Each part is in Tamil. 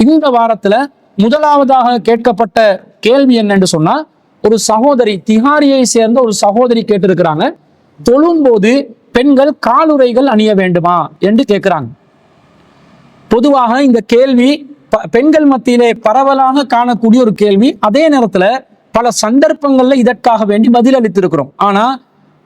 இந்த வாரத்துல முதலாவதாக கேட்கப்பட்ட கேள்வி என்னன்னு சொன்னா, ஒரு சகோதரி, திஹாரியை சேர்ந்த ஒரு சகோதரி கேட்டிருக்கிறாங்க, தொழும்போது பெண்கள் காலுறைகள் அணிய வேண்டுமா என்று கேட்கிறாங்க. பொதுவாக இந்த கேள்வி பெண்கள் மத்தியிலே பரவலாக காணக்கூடிய ஒரு கேள்வி. அதே நேரத்துல பல சந்தர்ப்பங்கள்ல இதற்காக வேண்டி பதிலளித்திருக்கிறோம். ஆனா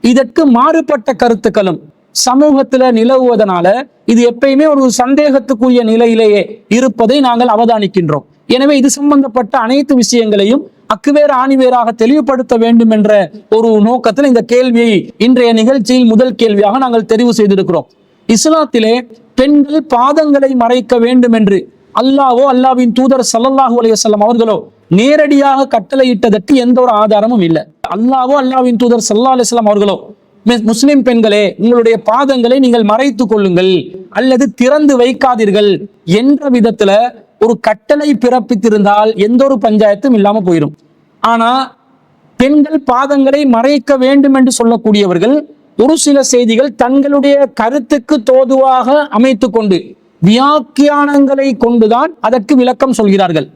இதற்கு மாறுபட்ட கருத்துக்களும் சமூகத்துல நிலவுவதனால இது எப்பயுமே ஒரு சந்தேகத்துக்குரிய நிலையிலேயே இருப்பதை நாங்கள் அவதானிக்கின்றோம். எனவே இது சம்பந்தப்பட்ட அனைத்து விஷயங்களையும் அக்குவேறு ஆணிவேராக தெளிவுபடுத்த வேண்டும் என்ற ஒரு நோக்கத்தில் இந்த கேள்வியை இன்றைய நிகழ்ச்சியில் முதல் கேள்வியாக நாங்கள் தெரிவு செய்திருக்கிறோம். இஸ்லாத்திலே பெண்கள் பாதங்களை மறைக்க வேண்டும் என்று அல்லாஹோ அல்லாஹ்வின் தூதர் ஸல்லல்லாஹு அலைஹி வஸல்லம் அவர்களோ நேரடியாக கட்டளையிட்டதற்கு எந்த ஒரு ஆதாரமும் இல்லை. அல்லாஹோ அல்லாஹ்வின் தூதர் ஸல்லல்லாஹு அலைஹி வஸல்லம் அவர்களோ முஸ்லிம் பெண்களே உங்களுடைய பாதங்களை நீங்கள் மறைத்துக் கொள்ளுங்கள் அல்லது திறந்து வைக்காதீர்கள் என்ற விதத்துல ஒரு கட்டளை பிறப்பித்திருந்தால் எந்த ஒரு பஞ்சாயத்தும் இல்லாம போயிடும். ஆனா பெண்கள் பாதங்களை மறைக்க வேண்டும் என்று சொல்லக்கூடியவர்கள் ஒரு சில செய்திகள் தங்களுடைய கருத்துக்கு தோதுவாக அமைத்து கொண்டு வியாக்கியானங்களை கொண்டுதான் அதற்கு விளக்கம் சொல்கிறார்கள்.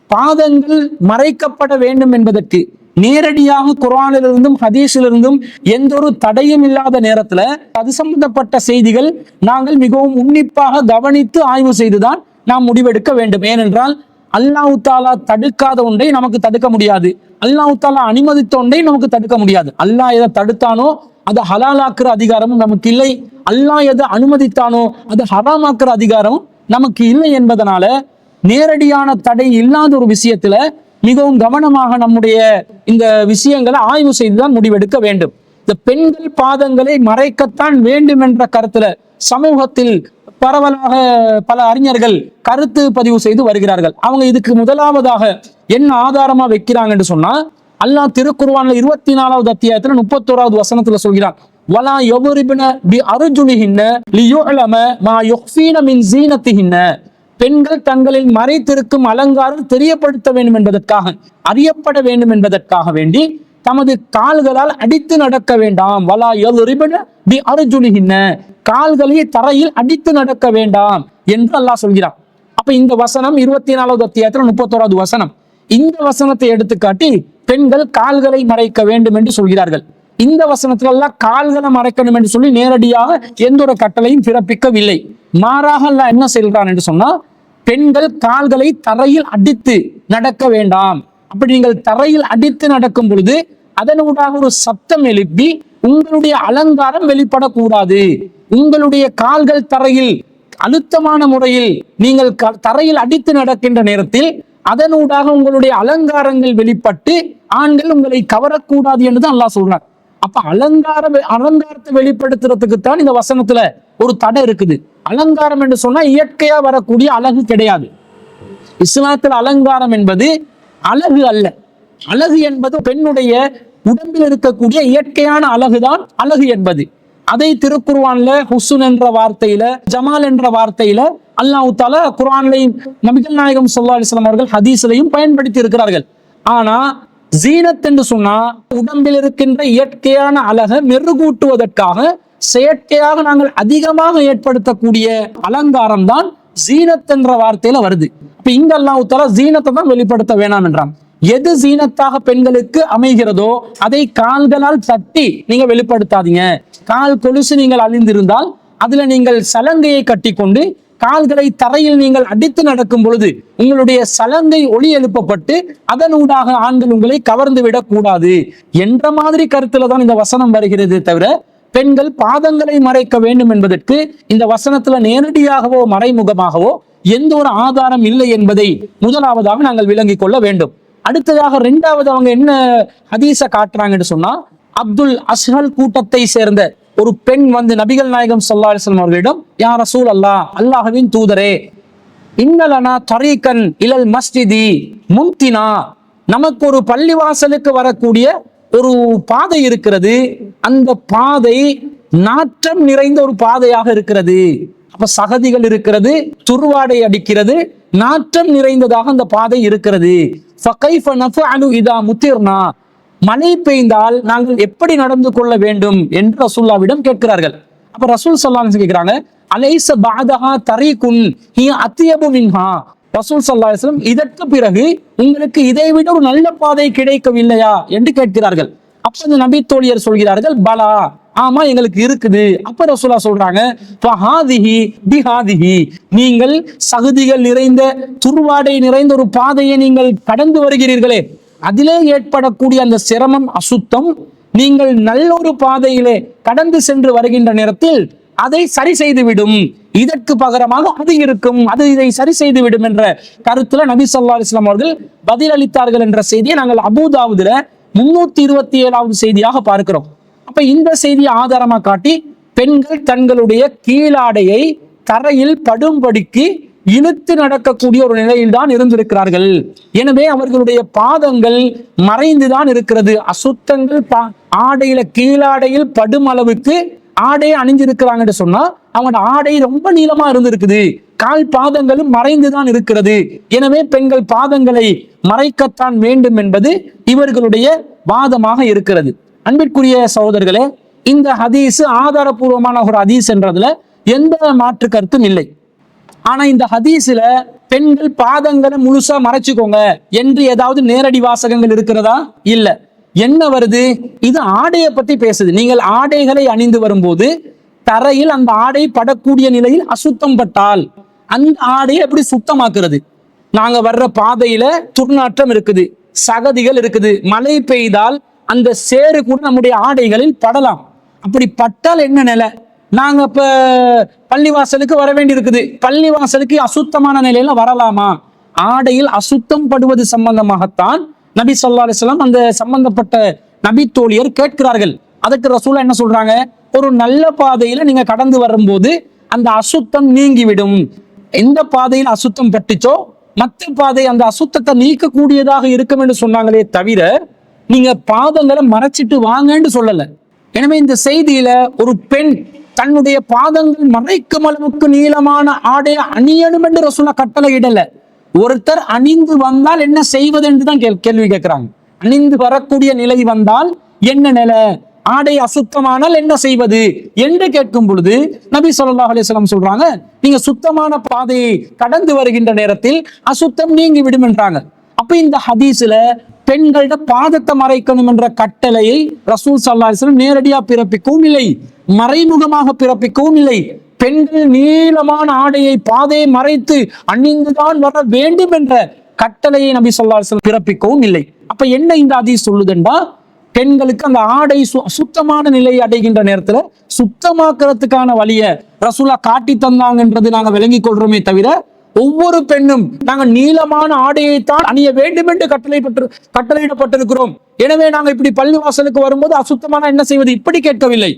பாதங்கள் மறைக்கப்பட வேண்டும் என்பதற்கு நேரடியாக குர்ஆனிலிருந்தும் ஹதீஸிலிருந்தும் எந்த ஒரு தடையும் இல்லாத நேரத்துல அது சம்பந்தப்பட்ட செய்திகள் நாங்கள் மிகவும் உன்னிப்பாக கவனித்து ஆய்வு செய்துதான் நாம் முடிவெடுக்க வேண்டும். ஏனென்றால் அல்லாஹ் தஆலா தடுக்காத ஒன்றை நமக்கு தடுக்க முடியாது, அல்லாஹ் தஆலா அனுமதித்த ஒன்றை நமக்கு தடுக்க முடியாது. அல்லாஹ் எதை தடுத்தானோ அதை ஹலாலாக்குற அதிகாரமும் நமக்கு இல்லை, அல்லாஹ் எதை அனுமதித்தானோ அதை ஹராமாக்குற அதிகாரமும் நமக்கு இல்லை என்பதனால நேரடியான தடை இல்லாத ஒரு விஷயத்துல மிகவும் கவனமாக நம்முடைய இந்த விஷயங்களை ஆய்வு செய்துதான் முடிவெடுக்க வேண்டும். இந்த பெண்கள் பாதங்களை மறைக்கத்தான் வேண்டும் என்ற கருத்துல சமூகத்தில் பரவலாக பல அறிஞர்கள் கருத்து பதிவு செய்து வருகிறார்கள். அவங்க இதுக்கு முதலாவதாக என்ன ஆதாரமா வைக்கிறாங்க என்று சொன்னா, அல்லாஹ் திருக்குர்ஆன்ல 24வது அத்தியாயத்துல 31வது வசனத்துல சொல்கிறான், வலா யதுரிபுன பி அர்ஜுலிஹின்ன லியுஅலம மா யுக்ஃபீன மின் ஸீனத்திஹின்ன. பெண்கள் தங்களில் மறைத்திருக்கும் அலங்காரம் தெரியப்படுத்த வேண்டும் என்பதற்காக, அறியப்பட வேண்டும் என்பதற்காக வேண்டி தமது கால்களால் அடித்து நடக்க வேண்டாம். வலா யதுரிபுன பி அர்ஜுலிஹின்ன, கால்களை தரையில் அடித்து நடக்க வேண்டாம் என்று அல்லாஹ் சொல்கிறான். அப்ப இந்த வசனம் 24வது அத்தியாயத்துல 31வது வசனம். இந்த வசனத்தை எடுத்துக்காட்டி பெண்கள் கால்களை மறைக்க வேண்டும் என்று சொல்கிறார்கள். இந்த வசனத்துல எல்லாம் கால்களை மறைக்கணும் என்று சொல்லி நேரடியாக எந்த ஒரு கட்டளையும் பிறப்பிக்கவில்லை. மாறாக அல்லாஹ் என்ன சொல்றான் என்று சொன்னா, பெண்கள் கால்களை தரையில் அடித்து நடக்க வேண்டாம். அப்படி நீங்கள் தரையில் அடித்து நடக்கும் பொழுது அதனூடாக ஒரு சப்தம் எழுப்பி உங்களுடைய அலங்காரம் வெளிப்படக்கூடாது. உங்களுடைய கால்கள் தரையில் அழுத்தமான முறையில் நீங்கள் தரையில் அடித்து நடக்கின்ற நேரத்தில் அதனூடாக உங்களுடைய அலங்காரங்கள் வெளிப்பட்டு ஆண்கள் உங்களை கவரக்கூடாது என்றுதான் அல்லாஹ் சொல்றான். அப்ப அலங்காரத்தை வெளிப்படுத்துறதுக்கு தான் இந்த வசனத்துல ஒரு தடை இருக்குது. அலங்காரம் என்று சொன்னா இயற்கையா வரக்கூடிய அழகு கிடையாது. இஸ்லாத்தில் அலங்காரம் என்பது அழகு அல்ல. அழகு என்பது பெண்ணுடைய உடம்பில் இருக்கக்கூடிய இயற்கையான அழகுதான் அழகு என்பது. அதை திருக்குர்ஆன்ல ஹுஸ்ன் என்ற வார்த்தையில, ஜமால் என்ற வார்த்தையில அல்லாஹ் தஆலா குர்ஆன்லையும் நபிகள் நாயகம் ஸல்லல்லாஹு அலைஹி வஸல்லம் அவர்கள் ஹதீஸ்லையும் பயன்படுத்தி இருக்கிறார்கள். ஆனா ஜீனத் என்று சொன்னா உடம்பில் இருக்கின்ற இயற்கையான அழகை மெருகூட்டுவதற்காக செயற்கையாக நாங்கள் அதிகமாக ஏற்படுத்தக்கூடிய அலங்காரம் தான் ஜீனத் என்ற வார்த்தையில வருது. இப்ப இங்க அல்லாஹ் தஆலா ஜீனத்தை தான் வெளிப்படுத்த வேணாம் என்றான். எது ஜீனத்தாக பெண்களுக்கு அமைகிறதோ அதை கால்களால் தட்டி நீங்க வெளிப்படுத்தாதீங்க. கால் கொலுசு நீங்கள் அணிந்திருந்தால் அதுல நீங்கள் சலங்கையை கட்டி கொண்டு கால்களை தரையில் நீங்கள் அடித்து நடக்கும் பொழுது உங்களுடைய சலங்கை ஒளி எழுப்பப்பட்டு அதனூடாக ஆண்கள் உங்களை கவர்ந்து விடக் கூடாது என்ற மாதிரி கருத்துல தான் இந்த வசனம் வருகிறது. தவிர பெண்கள் பாதங்களை மறைக்க வேண்டும் என்பதற்கு இந்த வசனத்துல நேரடியாகவோ மறைமுகமாகவோ எந்த ஒரு ஆதாரம் இல்லை என்பதை முதலாவதாக நாங்கள் விளங்கிக் கொள்ள வேண்டும். அடுத்ததாக இரண்டாவது அவங்க என்ன ஹதீஸ காட்டுறாங்கன்னு சொன்னா, அப்துல் அஸ்ஹல் கூட்டத்தை சேர்ந்த ஒரு பெண் வந்து நபிகள் நாயகம் ஸல்லல்லாஹு அலைஹி வஸல்லம் அவர்களிடம், யா ரசூல் அல்லாஹ், அல்லாஹ்வின் தூதரே, இன்னலனா தரீகன் இலல் மஸ்ஜிதி முன்தினா, நமக்கு ஒரு பள்ளிவாசலுக்கு வரக்கூடிய ஒரு பாதை இருக்கிறது, அந்த பாதை நாற்றம் நிறைந்த ஒரு பாதையாக இருக்கிறது. அப்ப சகதிகள் இருக்கிறது, துர்வாடை அடிக்கிறது, நாற்றம் நிறைந்ததாக அந்த பாதை இருக்கிறது. ஃபகைஃப நஃபஅலு இதா முத்திர்னா, மழை பெய்ந்தால் நாங்கள் எப்படி நடந்து கொள்ள வேண்டும் என்று ரசூலுல்லாஹ்விடம் கேட்கிறார்கள். அப்ப ரசூல் ஸல்லல்லாஹு அலைஹி வஸல்லம் கேட்கிறாங்க, அலைஸ பஅதஹா தரீகுன் ஹிய அத்யபு மின்ஹா, ரசூல் ஸல்லல்லாஹு அலைஹி வஸல்லம் இதற்கு பிறகு உங்களுக்கு இதைவிட ஒரு நல்ல பாதை கிடைக்கவில்லையா என்று கேட்கிறார்கள். அப்ப அந்த நபி தோழியர் சொல்கிறார்கள், பலா, ஆமா எங்களுக்கு இருக்குது. அப்ப ரசூலா சொல்றாங்க, ஃபஹாதிஹி பிஹாதிஹி, நீங்கள் சகதிகள் நிறைந்த துர்வாடை நிறைந்த ஒரு பாதையை நீங்கள் கடந்து வருகிறீர்களே, அதிலே ஏற்படக்கூடிய அந்த சிரமம், அசுத்தம், நீங்கள் நல்லொரு பாதையிலே கடந்து சென்று வருகின்ற நேரத்தில் அதை சரி செய்துவிடும், இதற்கு பகரமாக அது இருக்கும், அது இதை சரி செய்துவிடும் என்ற கருத்துல நபி ஸல்லல்லாஹு அலைஹி வஸல்லம் அவர்கள் பதில் அளித்தார்கள் என்ற செய்தியை நாங்கள் அபூதாவுதுல 327வது செய்தியாக பார்க்கிறோம். அப்ப இந்த செய்தியை ஆதாரமா காட்டி பெண்கள் தங்களுடைய கீழாடையை தரையில் படும்படிக்கு இழுத்து நடக்கக்கூடிய ஒரு நிலையில் தான் இருந்திருக்கிறார்கள். எனவே அவர்களுடைய பாதங்கள் மறைந்துதான் இருக்கிறது. அசுத்தங்கள் ஆடையில கீழாடையில் படும் அளவுக்கு ஆடையை அணிஞ்சிருக்கிறாங்கன்னு சொன்னா அவங்களோட ஆடை ரொம்ப நீளமா இருந்திருக்குது, கால் பாதங்களும் மறைந்துதான் இருக்கிறது. எனவே பெண்கள் பாதங்களை மறைக்கத்தான் வேண்டும் என்பது இவர்களுடைய வாதமாக இருக்கிறது. அன்பிற்குரிய சகோதரர்களே, இந்த ஹதீஸ் ஆதாரபூர்வமான ஒரு ஹதீஸ் என்றதுல எந்த மாற்று கருத்தும் இல்லை. ஆனா இந்த ஹதீஸ்ல பெண்கள் பாதங்களை முழுசா மறைச்சுக்கோங்க என்று ஏதாவது நேரடி வாசகங்கள் இருக்கிறதா? இல்ல. என்ன வருது? இது ஆடையை பத்தி பேசுது. நீங்கள் ஆடைகளை அணிந்து வரும்போது தரையில் அந்த ஆடை படக்கூடிய நிலையில் அசுத்தம் பட்டால் அந்த ஆடையை எப்படி சுத்தமாக்குறது? நாங்க வர்ற பாதையில துர்நாற்றம் இருக்குது, சகதிகள் இருக்குது, மழை பெய்தால் அந்த சேறு கூட நம்முடைய ஆடைகளில் படலாம். அப்படி பட்டால் என்ன நிலை? நாங்க இப்ப பள்ளிவாசலுக்கு வர வேண்டி இருக்குது, பள்ளிவாசலுக்கு அசுத்தமான நிலையில வரலாமா? ஆடையில் அசுத்தம் படுவது சம்பந்தமாகத்தான் நபி ஸல்லல்லாஹு அலைஹி வஸல்லம் அந்த சம்பந்தப்பட்ட நபி தோழியர் கேட்கிறார்கள். அதுக்கு ரசூலா என்ன சொல்றாங்க? ஒரு நல்ல பாதையில நீங்க கடந்து வரும்போது அந்த அசுத்தம் நீங்கிவிடும். எந்த பாதையில் அசுத்தம் பட்டுச்சோ மற்ற பாதை அந்த அசுத்தத்தை நீக்கக்கூடியதாக இருக்கும் என்று சொன்னாங்களே தவிர நீங்க பாதங்களை மறைச்சிட்டு வாங்கன்னு சொல்லல. எனவே இந்த செய்தியில ஒரு பெண் தன்னுடைய பாதங்கள் மறைக்கும் அளவுக்கு நீளமான ஆடையை அணியணும் என்று ரசூலா கட்டளை இடல. ஒருத்தர் அணிந்து வந்தால் என்ன செய்வது என்றுதான் கேள்வி கேட்கிறாங்க. அணிந்து வரக்கூடிய நிலை வந்தால் என்ன நிலை, ஆடை அசுத்தமானால் என்ன செய்வது என்று கேட்கும் பொழுது நபி ஸல்லல்லாஹு அலைஹி வஸல்லம் சொல்றாங்க, நீங்க சுத்தமான பாதையை கடந்து வருகின்ற நேரத்தில் அசுத்தம் நீங்கி விடும் என்றாங்க. அப்ப இந்த ஹதீஸ்ல பெண்களோட பாதத்தை மறைக்கணும் என்ற கட்டளையை ரசூல் ஸல்லல்லாஹு அலைஹி வஸல்லம் நேரடியாக பிறப்பிக்கவும் இல்லை, மறைமுகமாக பிறப்பிக்கவும் இல்லை. பெண்கள் நீளமான ஆடையை பாதையை மறைத்து அணிந்துதான் வர வேண்டும் என்ற கட்டளையை நபி ஸல்லல்லாஹு அலைஹி வஸல்லம் பிறப்பிக்கவும் இல்லை. அப்ப என்ன இந்த ஹதீஸ் சொல்லுதுண்டா, பெண்களுக்கு அந்த ஆடை சுத்தமான நிலையை அடைகின்ற நேரத்துல சுத்தமாக்குறதுக்கான வழியை ரசூலா காட்டி தந்தாங்கன்றது நாங்க விளங்கிக் கொள்றோமே தவிர ஒவ்வொரு பெண்ணும் நாங்க நீளமான ஆடையைத்தான் அணிய வேண்டும் என்று கட்டளையிடப்பட்டிருக்கிறோம், எனவே நாங்க இப்படி பள்ளிவாசலுக்கு வரும்போது அசுத்தமான என்ன செய்வது இப்படி கேட்கவில்லை.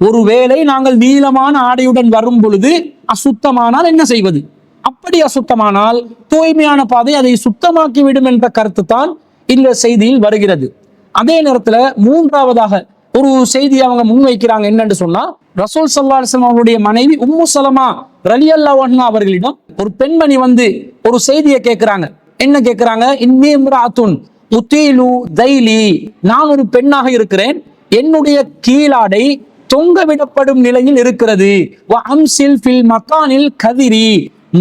ஒருவேளை நாங்கள் நீளமான ஆடையுடன் வரும் பொழுது அசுத்தமானால் என்ன செய்வது? அப்படி அசுத்தமானால் தூய்மையான பாதை அதை சுத்தமாக்கி விடும் என்ற கருத்து தான் இந்த செய்தியில் வருகிறது. அதே நேரத்துல மூன்றாவதாக ஒரு செய்தியை அவங்க முன்வைக்கிறாங்க. என்னன்னு சொன்னா, ரசூல் ஸல்லல்லாஹு அலைஹி வஸல்லம் அவருடைய மனைவி உம்மு சலமா ரலியல்லாஹு அன்ஹா அவர்களிடம் ஒரு பெண்மணி வந்து ஒரு செய்தியை கேட்கிறாங்க. என்ன கேட்கிறாங்க? இன்னி இம்ராஅத்துன் உத்தீலு தைலி, நான் ஒரு பெண்ணாக இருக்கிறேன், என்னுடைய கீழாடை தொங்க விடப்படும் நிலையில் இருக்கிறது. வ அம்சில் ஃபில் மக்கானில் கதிரி,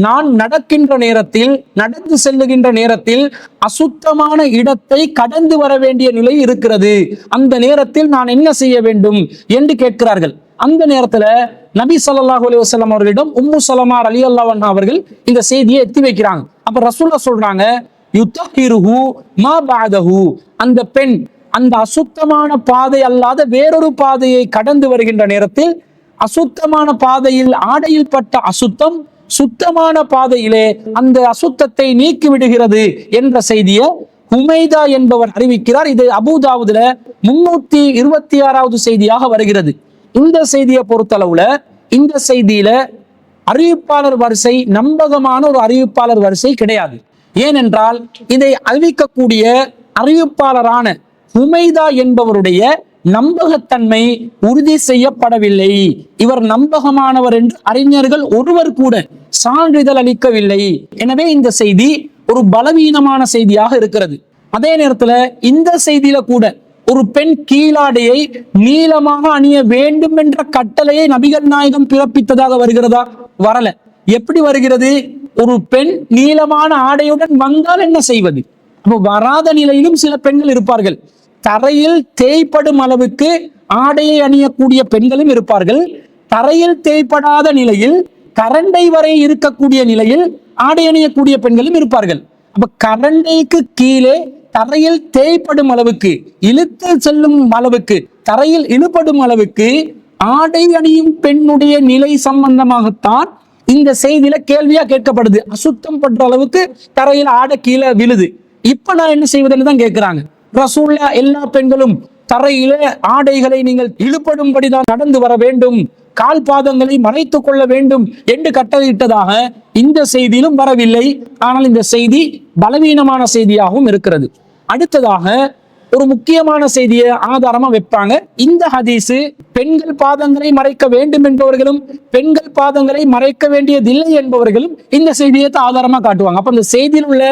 நான் நடக்கின்ற நேரத்தில் நடந்து செல்லுகின்ற நேரத்தில் அசுத்தமான இடத்தை கடந்து வர வேண்டிய நிலை இருக்கிறது, அந்த நேரத்தில் நான் என்ன செய்ய வேண்டும் என்று கேட்கிறார்கள். அந்த நேரத்துல நபி ஸல்லல்லாஹு அலைஹி வஸல்லம் அவர்களிடம் உம்மு சலமா ரலியல்லாஹு அன்ஹா அவர்கள் இந்த செய்தியை எத்தி வைக்கிறாங்க. அப்ப ரசூலுல்லாஹ் சொல்றாங்க, யுத்தஹிருஹு மா பஅதஹு, அந்த பெண் அந்த அசுத்தமான பாதை அல்லாத வேறொரு பாதையை கடந்து வருகின்ற நேரத்தில் அசுத்தமான பாதையில் ஆடையில் பட்ட அசுத்தம் சுத்தமான பாதையிலே அந்த அசுத்தத்தை நீக்கி விடுகிறது என்ற செய்தியை ஹுமைதா என்பவர் அறிவிக்கிறார். இது அபூதாவுதுல 326வது செய்தியாக வருகிறது. இந்த செய்தியை பொறுத்தளவுல இந்த செய்தியில அறிவிப்பாளர் வரிசை நம்பகமான ஒரு அறிவிப்பாளர் வரிசை கிடையாது. ஏனென்றால் இதை அறிவிக்கக்கூடிய அறிவிப்பாளரான ஹுமைதா என்பவருடைய நம்பகத்தன்மை உறுதி செய்யப்படவில்லை. இவர் நம்பகமானவர் என்று அறிஞர்கள் ஒருவர் கூட சான்றிதழ் அளிக்கவில்லை. எனவே இந்த செய்தி ஒரு பலவீனமான செய்தியாக இருக்கிறது. அதே நேரத்துல இந்த செய்தியில கூட ஒரு பெண் கீழாடையை நீளமாக அணிய வேண்டும் என்ற கட்டளையை நபிகள் நாயகம் பிறப்பித்ததாக வருகிறதா? வரல. எப்படி வருகிறது? ஒரு பெண் நீளமான ஆடையுடன் வந்தால் என்ன செய்வது? அப்போ வராத நிலையிலும் சில பெண்கள் இருப்பார்கள். தரையில் தேய்ப்படும் அளவுக்கு ஆடையை அணியக்கூடிய பெண்களும் இருப்பார்கள். தரையில் தேய்ப்படாத நிலையில் கரண்டை வரை இருக்கக்கூடிய நிலையில் ஆடை அணியக்கூடிய பெண்களும் இருப்பார்கள். அப்ப கரண்டைக்கு கீழே தரையில் தேய்ப்படும் அளவுக்கு, இழுத்து செல்லும் அளவுக்கு, தரையில் இழுபடும் அளவுக்கு ஆடை அணியும் பெண்ணுடைய நிலை சம்பந்தமாகத்தான் இந்த செய்தியில கேள்வியா கேட்கப்படுது. அசுத்தம் பண்ற அளவுக்கு தரையில் ஆடை கீழே விழுது. இப்ப நான் என்ன செய்வதுன்னு தான் கேட்கிறாங்க. ரசூலுல்லாஹ் எல்லா பெண்களும் தரையில ஆடைகளை நீங்கள் இழுபடும்படிதான் நடந்து வர வேண்டும், கால் பாதங்களை மறைத்துக் கொள்ள வேண்டும் என்று கட்டளையிட்டதாக இந்த செய்தியிலும் வரவில்லை. ஆனால் இந்த செய்தி பலவீனமான செய்தியாகவும் இருக்கிறது. அடுத்ததாக ஒரு முக்கியமான செய்தியை ஆதாரமா வைப்பாங்க. இந்த ஹதீஸ் பெண்கள் பாதங்களை மறைக்க வேண்டும் என்பவர்களும் பெண்கள் பாதங்களை மறைக்க வேண்டியதில்லை என்பவர்களும் இந்த செய்தியை ஆதாரமா காட்டுவாங்க. அப்ப இந்த செய்தியில் உள்ள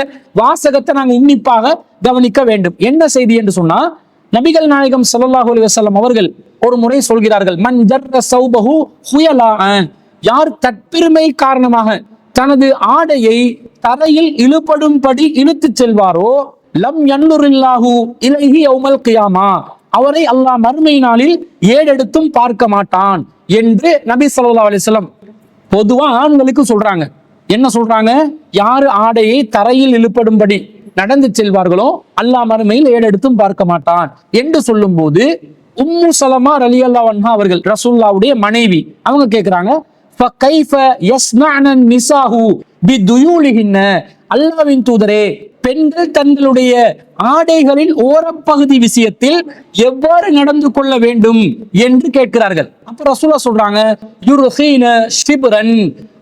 வாசகத்தை நாங்கள் உன்னிப்பாக கவனிக்க வேண்டும். என்ன செய்தி என்று சொன்னா, நபிகள் நாயகம் ஸல்லல்லாஹு அலைஹி வஸல்லம் அவர்கள் ஒரு முறை சொல்கிறார்கள், மன் ஜர்ர ஸௌபஹு ஹுயலாஅன், யார் தற்பெருமை காரணமாக தனது ஆடையை தரையில் இழுபடும்படி இழுத்து செல்வாரோ, லம் யன்னுரில்லாஹு இலைஹி யௌமல் கியாமா, அவரை அல்லாஹ் மறுமை நாளில் ஏடெடுத்தும் பார்க்க மாட்டான் என்று நபி ஸல்லல்லாஹு அலைஹி வஸல்லம் பொதுவா ஆண்களுக்கு சொல்றாங்க. என்ன சொல்றாங்க? யாரு ஆடையை தரையில் இழுபடும்படி நடந்து செல்வார்களோ அல்லாஹ் மறுமையில் ஏடெடுத்தும் பார்க்க மாட்டான் என்று சொல்லும் போது, உம்மு சலமா ரலியல்லாஹு அன்ஹா அவர்கள், ரசூலுல்லாஹ்வுடைய மனைவி, அவங்க கேட்கிறாங்க, ஃபகைஃப யஸ்னஅன நிசாஹு பிதுயூலிஹின்ன, அல்லாஹ்வின் தூதரே, பெண்கள் தங்களுடைய ஆடைகளின் ஓரப்பகுதி விஷயத்தில் எவ்வாறு நடந்து கொள்ள வேண்டும் என்று கேட்கிறார்கள். அப்ப ரசூலுல்லாஹ் சொல்றாங்க, யுர்ஹீன ஷிப்ரன்,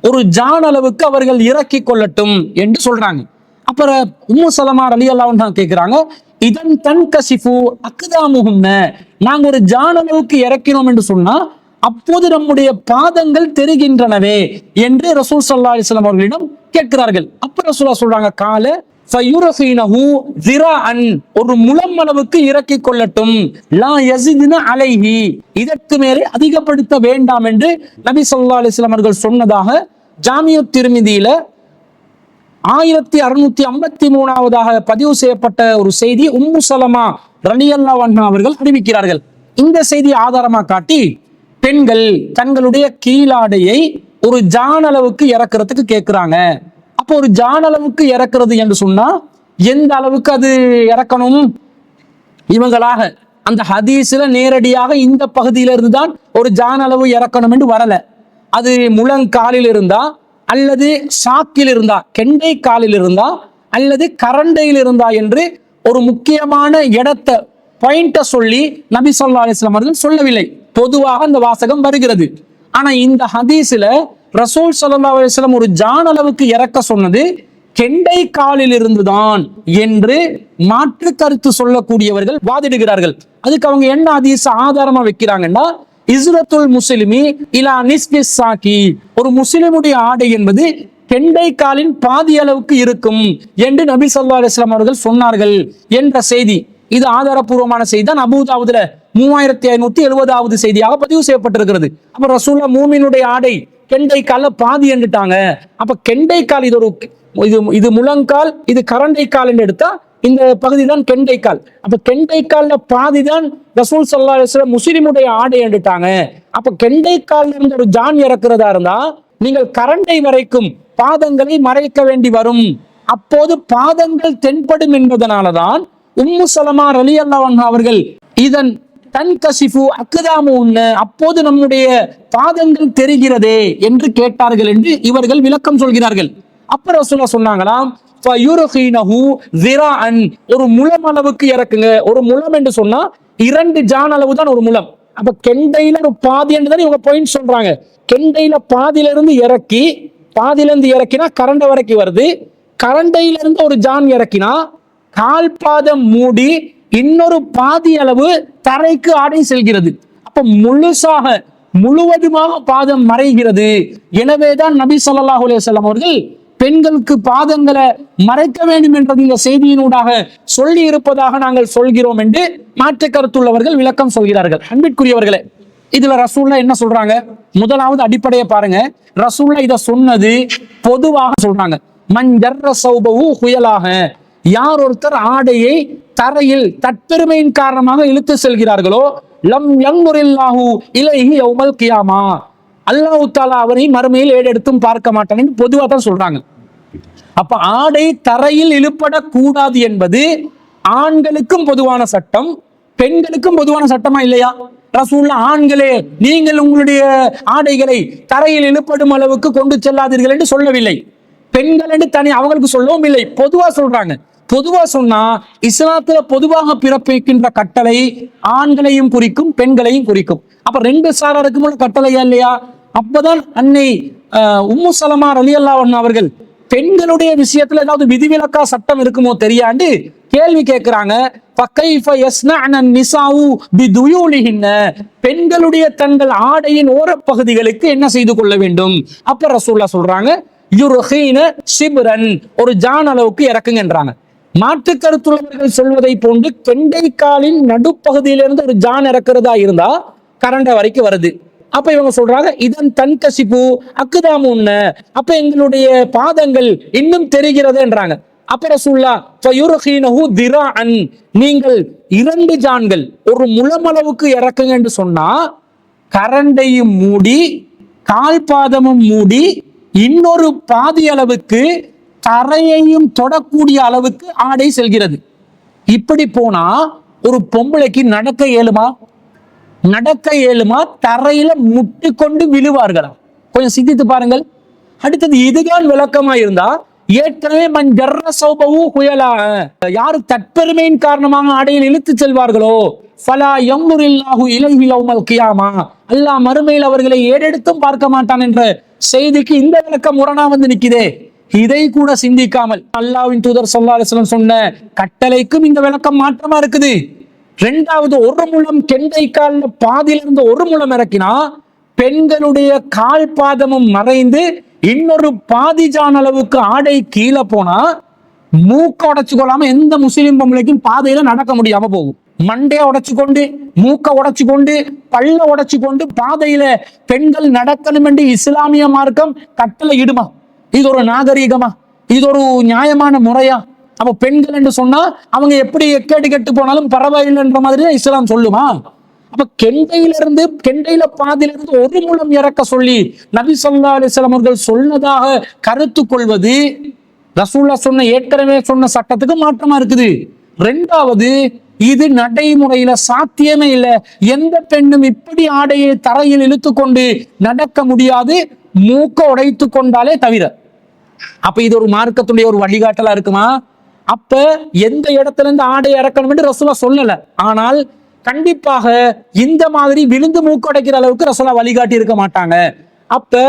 ஒரு ஜான் அளவுக்கு அவர்கள் இறக்கி கொள்ளட்டும் என்று சொல்றாங்க. அப்புறம் உம்மு சலமா ரலியல்லாஹு அன்ஹா கேட்கிறாங்க, இதன் தன்கசிஃபு அக்தாமுஹுன்ன, நாங்க ஒரு ஜான் அளவுக்கு இறக்கினோம் என்று சொன்னா அப்போது நம்முடைய பாதங்கள் தெரிகின்றனவே என்று ரசூல் ஸல்லல்லாஹு அலைஹி வஸல்லம் அவர்களிடம் கேட்கிறார்கள். அப்ப ரசூலுல்லாஹ் சொல்றாங்க, கால ஃபயுரஃபீனஹு ஸிராஅன், ஒரு முழம் அளவுக்கு இறக்கி கொள்ளட்டும், லா யஸிதுன அலைஹி, இதற்கு மேலே அதிகப்படுத்த வேண்டாம் என்று நபி ஸல்லல்லாஹு அலைஹி வஸல்லம் அவர்கள் சொன்னதாக ஜாமியு திர்மிதியில 1653 பதிவு செய்யப்பட்ட ஒரு செய்தி உம்மு சலமா ரலியல்லாஹு அன்ஹா அவர்கள் அறிவிக்கிறார்கள். இந்த செய்தியை ஆதாரமா காட்டி பெண்கள் தங்களுடைய கீழாடையை ஒரு ஜான் அளவுக்கு இறக்குறதுக்கு கேட்கிறாங்க. அப்போ ஒரு ஜான் அளவுக்கு இறக்குறது என்று சொன்னா எந்த அளவுக்கு அது இறக்கணும்? இவங்களாக அந்த ஹதீஸ்ல நேரடியாக இந்த பகுதியில இருந்து தான் ஒரு ஜான் அளவு இறக்கணும் என்று வரல. அது முழங்காலில் இருந்தா, அல்லது சாக்கில் இருந்தா, கெண்டை காலில் இருந்தா, அல்லது கரண்டையில் இருந்தா என்று ஒரு முக்கியமான இடத்தை பாயிண்ட சொல்லி நபி ஸல்லல்லாஹு அலைஹி வஸல்லம் அவர்கள் சொல்லவில்லை. பொதுவாக அந்த வாசகம் வருகிறது. ஆனா இந்த ஹதீஸ்ல ரசூல் ஸல்லல்லாஹு அலைஹி வஸல்லம் ஒரு ஜான் அளவுக்கு இறக்க சொன்னது கெண்டை காலில் இருந்துதான் என்று மாற்று கருத்து சொல்லக்கூடியவர்கள் வாதிடுகிறார்கள். அதுக்கு அவங்க என்ன ஹதீஸ் ஆதாரமா வைக்கிறாங்கன்னா, இஸ்ரத்துல் முஸ்லிமி இலா நிஸ்பி சாக்கி, ஒரு முஸ்லிமுடைய ஆடை என்பது கெண்டை காலின் பாதி அளவுக்கு இருக்கும் என்று நபி ஸல்லல்லாஹு அலைஹி வஸல்லம் அவர்கள் சொன்னார்கள் என்ற செய்தி. இது ஆதாரபூர்வமான செய்தி தான். அபூதாவுதுல 3570வது செய்தியாக பதிவு செய்யப்பட்டிருக்கிறது. அப்ப ரசூலுல்லாஹ் மூமினுடைய ஆடை கெண்டை கால பாதி என்றுட்டாங்க. அப்ப கெண்டை கால் இது ஒரு இது முழங்கால், இது கரண்டை கால் என்று எடுத்தா இந்த பகுதி தான் கெண்டை கால். அப்ப கெண்டை கால்ல பாதி தான் ரசூல் ஸல்லல்லாஹு அலைஹி வஸல்லம் முஸ்லிமுடைய ஆடை என்றுட்டாங்க. அப்ப கெண்டை கால்ல இருந்து ஒரு ஜான் இறக்குறதா இருந்தா நீங்கள் கரண்டை வரைக்கும் பாதங்களை மறைக்க வேண்டி வரும். அப்போது பாதங்கள் தென்படும் என்பதனாலதான் உம்மு சலமா ரலியல்லாஹு அன்ஹா அவர்கள் இதன் தன்கசிஃபு அக்தாமுன்ன, அப்போது நம்முடைய பாதங்கள் தெரிகிறதே என்று கேட்டார்கள் என்று இவர்கள் விளக்கம் சொல்கிறார்கள். அப்ப ரசூலுல்லாஹ் சொன்னாங்களாம், ஃபயுர்ஹீனஹு ஸிராஅன், ஒரு முழம் அளவுக்கு இறக்குங்க. ஒரு முழம் என்று சொன்னா 2 ஜான் அளவு தான் ஒரு முழம். அப்ப கெண்டையில ஒரு பாதி என்று தான் இவங்க பாயிண்ட் சொல்றாங்க. கெண்டையில பாதியில இருந்து இறக்கி, பாதியில இருந்து இறக்கினா கரண்டை வரைக்கும் வருது. கரண்டையில இருந்து ஒரு ஜான் இறக்கினா கால் பாதம் மூடி இன்னொரு பாதி அளவு தரைக்கு ஆடை செல்கிறது. அப்ப முழுவதுமாக பாதம் மறைகிறது. எனவேதான் நபி ஸல்லல்லாஹு அலைஹி வஸல்லம் அவர்கள் பெண்களுக்கு பாதங்களை மறைக்க வேண்டும் என்றது இந்த செய்தியினூடாக சொல்லி இருப்பதாக நாங்கள் சொல்கிறோம் என்று மாற்று கருத்துள்ளவர்கள் விளக்கம் சொல்கிறார்கள். அன்பிற்குரியவர்களே, இதுல ரசூல்லா என்ன சொல்றாங்க? முதலாவது அடிப்படையை பாருங்க. ரசூல்லா இத சொன்னது பொதுவாக சொல்றாங்க. மஞ்சர்ர சௌபஹு ஹுயலாக, யார் ஒருத்தர் ஆடையை தரையில் தற்பெருமையின் காரணமாக இழுத்து செல்கிறார்களோ, லம் யன்துரில்லாஹு இலைஹி யௌமல் கியாமா, அல்லாஹ் தஆலா அவரை மறுமையில் ஏடெடுத்தும் பார்க்க மாட்டான்னு பொதுவா தான் சொல்றாங்க. அப்ப ஆடை தரையில் இழுப்படக்கூடாது என்பது ஆண்களுக்கும் பொதுவான சட்டம், பெண்களுக்கும் பொதுவான சட்டமா இல்லையா? ரசூலுல்லாஹ் ஆண்களே நீங்கள் உங்களுடைய ஆடைகளை தரையில் இழுப்படும் அளவுக்கு கொண்டு செல்லாதீர்கள் என்று சொல்லவில்லை. பெண்கள் என்று தனி அவங்களுக்கு சொல்லவும் இல்லை, பொதுவா சொல்றாங்க. பொதுவா சொன்னா இஸ்லாத்துல பொதுவாக பிறப்பிக்கின்ற கட்டளை ஆண்களையும் குறிக்கும் பெண்களையும் குறிக்கும். அப்ப ரெண்டு சாராருக்கும் உள்ள கட்டளையா இல்லையா? அப்பதான் அன்னை உம்மு சலமா ரலியல்லாஹு அன்ஹா அவர்கள் பெண்களுடைய விஷயத்துல ஏதாவது விதிவிலக்கா சட்டம் இருக்குமோ தெரியாண்டு கேள்வி கேட்கிறாங்க. பெண்களுடைய தங்கள் ஆடையின் ஓரப்பகுதிகளுக்கு என்ன செய்து கொள்ள வேண்டும்? அப்ப ரசூலுல்லாஹ் சொல்றாங்க, ஒரு ஜான் அளவுக்கு இறக்குங்கன்றாங்க. மாற்று கருத்துள்ளவர்கள் சொல்வதை போன்று கெண்டை காலின் நடுப்பகுதியிலிருந்து ஒரு ஜான் இறக்குறதா இருந்தா கரண்ட வரைக்கும் வருது. அப்ப இவங்க சொல்றாங்க, இதன் தன் கசிப்பு அக்குதாமுன்ன, அப்ப எங்களுடைய பாதங்கள் இன்னும் தெரிகிறதுன்றாங்க. அப்ப ரசூலுல்லாஹ் திராஅன், நீங்கள் 2 ஜான்கள் ஒரு முழமளவுக்கு இறக்குங்க என்று சொன்னா கரண்டையும் மூடி கால் பாதமும் மூடி இன்னொரு பாதி அளவுக்கு தரையையும் தொடக்கூடிய அளவுக்கு ஆடை செல்கிறது. இப்படி போனா ஒரு பொம்பளைக்கு நடக்க இயலுமா? நடக்க இயலுமா? தரையில முட்டி கொண்டு விழுவார்களா? கொஞ்சம் சிந்தித்து பாருங்கள். அடுத்தது இதுதான் விளக்கமா இருந்தா, ஏற்கனவே மஞ்சர்ர சௌபஹு ஹுயலா, யாரு தற்பெருமையின் காரணமாக ஆடையில் இழுத்து செல்வார்களோ, ஃபலா யன்துரில்லாஹு இலைஹி யௌமல் கியாமா, அல்லாஹ் மறுமையில் அவர்களை ஏறெடுத்தும் பார்க்க மாட்டான் என்ற செய்திக்கு இந்த விளக்கம் முரணா வந்து நிக்குதே. இதை கூட சிந்திக்காமல் அல்லாஹ்வின் தூதர் ஸல்லல்லாஹு அலைஹி வஸல்லம் சொன்ன கட்டளைக்கும் இந்த விளக்கம் மாற்றமா இருக்குது. ரெண்டாவது, ஒரு முழம் கெண்டை கால்ல பாதியிலிருந்து ஒரு முழம் இறக்கினா பெண்களுடைய கால் பாதமும் மறைந்து இன்னொரு பாதி ஜான் அளவுக்கு ஆடை கீழே போனா மூக்க உடைச்சு கொள்ளாம எந்த முஸ்லிம் பொம்பளைக்கும் பாதையில நடக்க முடியாம போகும். மண்டைய உடைச்சு கொண்டு, மூக்க உடைச்சு கொண்டு, பல்ல உடைச்சு கொண்டு பாதையில பெண்கள் நடக்கணும் என்று இஸ்லாமிய மார்க்கம் கட்டளை இடுமா? இது ஒரு நாகரீகமா? இது ஒரு நியாயமான முறையா? அப்ப பெண்கள் என்று சொன்னா அவங்க எப்படி எக்கேடு கெட்டு போனாலும் பரவாயில்லைன்ற மாதிரி தான் இஸ்லாம் சொல்லுமா? அப்ப கெண்டையில பாதியிலிருந்து ஒரு முழம் இறக்க சொல்லி நபி ஸல்லல்லாஹு அலைஹி வஸல்லம் அவர்கள் சொன்னதாக கருத்து கொள்வது ரசூலுல்லாஹ் சொன்ன ஏற்கனவே சொன்ன சட்டத்துக்கு மாற்றமா இருக்குது. ரெண்டாவது, இது நடைமுறையில சாத்தியமே இல்லை. எந்த பெண்ணும் இப்படி ஆடையை தரையில் இழுத்து கொண்டு நடக்க முடியாது, மூக்க உடைத்து கொண்டாலே தவிர. அப்ப இது ஒரு மார்க்கத்துடைய ஒரு வழிகாட்டலா இருக்குமா? அப்ப எந்த இடத்துல இருந்து ஆடை இறக்கணும் என்று ரசூலுல்லாஹ் சொல்லல. ஆனால் கண்டிப்பாக இந்த மாதிரி விழுந்து மூக்கடைக்கிற அளவுக்கு ரசூலுல்லாஹ் வழிகாட்டி இருக்க மாட்டாங்க. அப்ப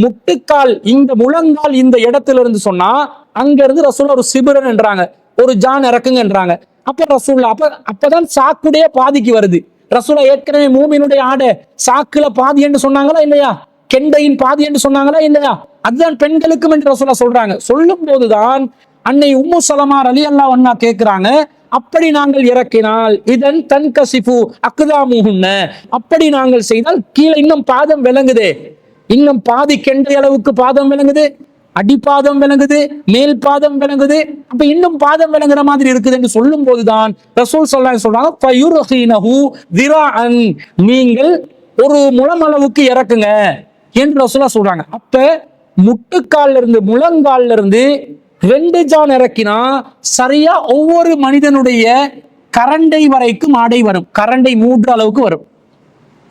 முட்டுக்கால், இந்த முழங்கால் இந்த இடத்துல இருந்து சொன்னா அங்க இருந்து ரசூலுல்லாஹ் ஒரு சிபிரன் என்றாங்க, ஒரு ஜான் இறக்குங்கன்றாங்க. அப்ப ரசூலுல்லாஹ் அப்பதான் சாக்குடைய பாதிக்கு வருது. ரசூலுல்லாஹ் ஏற்கனவே மூமினுடைய ஆடை சாக்குல பாதி என்று சொன்னாங்களா இல்லையா? கெண்டையின் பாதி என்று சொன்னாங்களா இல்லையா? அதுதான் பெண்களுக்கும் என்று ரசூலுல்லாஹ் சொல்றாங்க. சொல்லும் போதுதான் அன்னை உம்மு சலமா ரலியல்லாஹு அன்ஹா கேட்கிறாங்க, அப்படி நாங்கள் இறக்கினால் இதன் தன் கசிப்பு அக்குதாமுஹுன்ன, அப்படி நாங்கள் செய்தால் கீழே இன்னும் பாதம் விளங்குது, இன்னும் பாதி கெண்டை அளவுக்கு பாதம் விளங்குது, அடிப்பாதம் விளங்குது, மேல் பாதம் விளங்குது, அப்ப இன்னும் பாதம் விளங்குற மாதிரி இருக்குது என்று சொல்லும் போதுதான் ரசூல் ஸல்லல்லாஹு அலைஹி வஸல்லம் ஃபயுர்ஹினஹு திராஅன், நீங்கள் ஒரு முழம் அளவுக்கு இறக்குங்க என்று ரசூலுல்லாஹ் சொல்றாங்க. அப்ப முட்டுக்கால்ல இருந்து முழங்கால்ல இருந்து 2 ஜான் இறக்கினா சரியா ஒவ்வொரு மனிதனுடைய கரண்டை வரைக்கும் ஆடை வரும். கரண்டை 3 அளவுக்கு வரும்.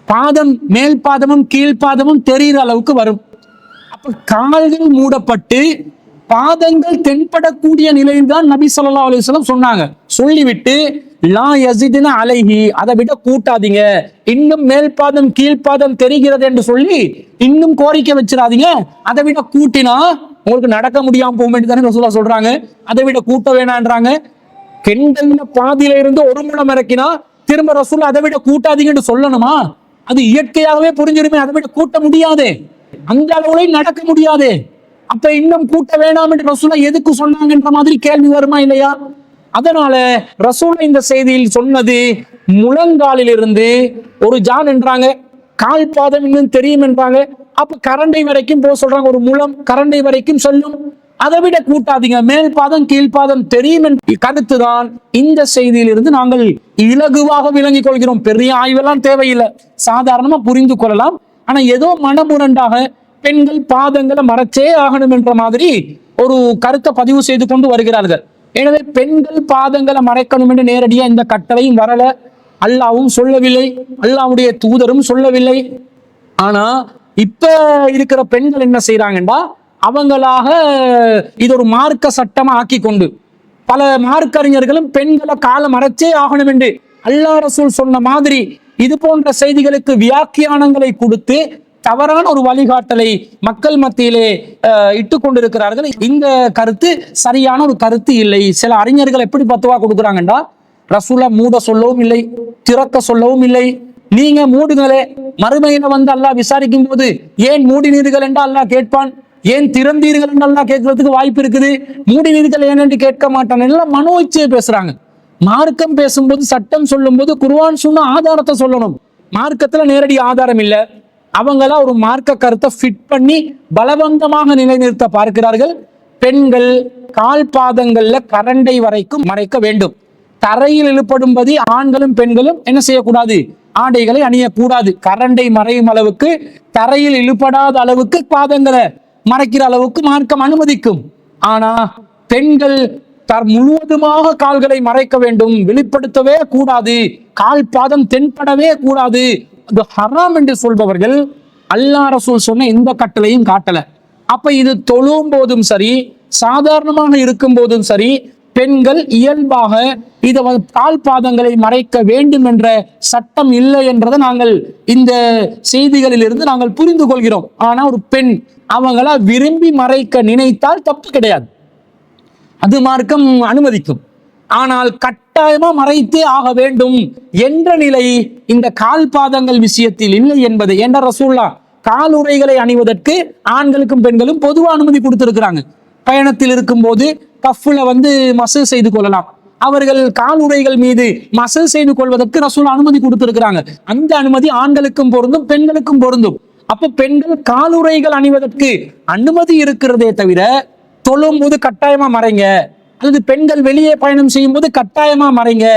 பாதம், மேல் பாதமும் கீழ் பாதமும் தெரிகிற அளவுக்கு வரும். அப்ப கால்கள் மூடப்பட்டு பாதங்கள் தென்படக்கூடிய நிலையில் தான் நபி ஸல்லல்லாஹு அலைஹி வஸல்லம் சொன்னாங்க. சொல்லிவிட்டு லா யஸிதுன அலைஹி, அதை விட கூட்டாதீங்க, இன்னும் மேல் பாதம் கீழ் பாதம் தெரிகிறது என்று சொல்லி இன்னும் கோரிக்கை வச்சிடாதீங்க, அதை விட கூட்டினா உங்களுக்கு நடக்க முடியாம போக வேண்டியதானே ரசூலுல்லாஹ் சொல்றாங்க. அதை விட கூட்ட வேணான்றாங்க. கெண்டையில பாதியில இருந்து ஒரு முழம் இறக்கினா திரும்ப ரசூலுல்லாஹ் அதை விட கூட்டாதீங்கன்னு சொல்லணுமா? அது இயற்கையாகவே புரிஞ்சிருமே, அதை விட கூட்ட முடியாதே, அந்த அளவுல நடக்க முடியாதே. அப்ப இன்னும் கூட்ட வேணாம் என்று ரசூலுல்லாஹ் எதுக்கு சொன்னாங்கன்ற மாதிரி கேள்வி வருமா இல்லையா? அதனால ரசூலுல்லாஹ் இந்த செய்தியில் சொன்னது முழங்காலில் இருந்து ஒரு ஜான் என்றாங்க, கால் பாதம் இன்னும் தெரியும் என்றாங்க. அப்ப கரண்டை வரைக்கும் போக சொல்றாங்க, ஒரு முழம் கரண்டை வரைக்கும் சொல்லும். அதை விட கூட்டாதீங்க, மேல் பாதம் கீழ்பாதம் தெரியும் என்ற கருத்துதான் இந்த செய்தியிலிருந்து நாங்கள் இலகுவாக விளங்கிக் கொள்கிறோம். பெரிய ஆய்வெல்லாம் தேவையில்லை, சாதாரணமா புரிந்து கொள்ளலாம். ஆனா ஏதோ மனமுரண்டாக பெண்கள் பாதங்களை மறைச்சே ஆகணும் என்ற மாதிரி ஒரு கருத்தை பதிவு செய்து கொண்டு வருகிறார்கள். எனவே பெண்கள் பாதங்களை மறைக்கணும் என்று நேரடியா இந்த கட்டளையும் வரல, அல்லாவும் சொல்லவில்லை, அல்லாவுடைய தூதரும் சொல்லவில்லை. ஆனா இப்ப இருக்கிற பெண்கள் என்ன செய்யறாங்கன்னா, அவங்களாக இது ஒரு மார்க்க சட்டமா ஆக்கி கொண்டு, பல மார்க்கறிஞர்களும் பெண்களை காலை மறைச்சே ஆகணும் என்று அல்லாஹ் ரசூல் சொன்ன மாதிரி இது போன்ற செய்திகளுக்கு வியாக்கியானங்களை கொடுத்து தவறான ஒரு வழிகாட்டலை மக்கள் மத்தியிலே இட்டு கொண்டிருக்கிறார்கள். இந்த கருத்து சரியான ஒரு கருத்து இல்லை. சில அறிஞர்கள் எப்படி பத்துவா கொடுக்குறாங்கன்றா, ரசூலை மூட சொல்லவும் இல்லை, திறக்க சொல்லவும் இல்லை. நீங்க மூடுங்களே, மறுமையில வந்து அல்லாஹ் விசாரிக்கும் போது ஏன் மூடினீர்கள் என்று அல்லாஹ் கேட்பான், ஏன் திறந்தீர்கள் என்று அல்லாஹ் கேட்கறதுக்கு வாய்ப்பு இருக்குது, மூடினீர்கள் ஏன் என்று கேட்க மாட்டான். எல்லாம் மனோ இச்சையை பேசுறாங்க. மார்க்கம் பேசும்போது, சட்டம் சொல்லும் போது குர்ஆன் சொன்ன ஆதாரத்தை சொல்லணும். மார்க்கத்துல நேரடி ஆதாரம் இல்லை, அவங்களா ஒரு மார்க்க கருத்தை ஃபிட் பண்ணி பலவந்தமாக நிலைநிறுத்த பார்க்கிறார்கள். பெண்கள் கால் பாதங்கள்ல கரண்டை வரைக்கும் மறைக்க வேண்டும். தரையில் இழுப்படும்படி ஆண்களும் பெண்களும் என்ன செய்யக்கூடாது, ஆடைகளை அணியக்கூடாது. கரண்டை மறையும் அளவுக்கு, தரையில் இழுபடாத அளவுக்கு பாதங்களை மறைக்கிற அளவுக்கு மார்க்கம் அனுமதிக்கும். ஆனா பெண்கள் முழுவதுமாக கால்களை மறைக்க வேண்டும், வெளிப்படுத்தவே கூடாது, கால் பாதம் தென்படவே கூடாது, அது ஹராம் என்று சொல்பவர்கள் அல்லாஹ் ரசூல் சொன்ன இந்த கட்டளையும் காட்டல. அப்ப இது தொழும் போதும் சரி, சாதாரணமாக இருக்கும் போதும் சரி, பெண்கள் இயல்பாக இதை கால் பாதங்களை மறைக்க வேண்டும் என்ற சட்டம் இல்லை என்றதை நாங்கள் இந்த செய்திகளில் இருந்து நாங்கள் புரிந்து கொள்கிறோம். ஆனா ஒரு பெண் அவங்களா விரும்பி மறைக்க நினைத்தால் தப்பு கிடையாது, அது மார்க்கம் அனுமதிக்கும். ஆனால் கட்டாயமா மறைத்தே ஆக வேண்டும் என்ற நிலை இந்த கால் பாதங்கள் விஷயத்தில் இல்லை என்பது. என்ற ரசூலுல்லாஹ் கால் உறைகளை அணிவதற்கு ஆண்களுக்கும் பெண்களும் பொதுவாக அனுமதி கொடுத்திருக்கிறாங்க. பயணத்தில் இருக்கும் போது கஃப்ல வந்து மசல் செய்து கொள்ளலாம். அவர்கள் கால் உறைகள் மீது மசல் செய்து கொள்வதற்கு ரசூல் அனுமதி கொடுத்திருக்கிறாங்க. அந்த அனுமதி ஆண்களுக்கும் பொருந்தும், பெண்களுக்கும் பொருந்தும். அப்ப பெண்கள் கால் உறைகள் அணிவதற்கு அனுமதி இருக்கிறதே தவிர தொழும் போது கட்டாயமா மறைங்க, அல்லது பெண்கள் வெளியே பயணம் செய்யும் போது கட்டாயமா மறைங்க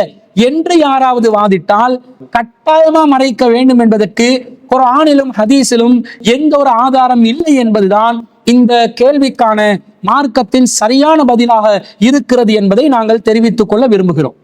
என்று யாராவது வாதிட்டால், கட்டாயமா மறைக்க வேண்டும் என்பதற்கு குர்ஆனிலும் ஹதீஸிலும் எந்த ஒரு ஆதாரம் இல்லை என்பதுதான் இந்த கேள்விக்கான மார்க்கத்தின் சரியான பதிலாக இருக்கிறது என்பதை நாங்கள் தெரிவித்துக் கொள்ள விரும்புகிறோம்.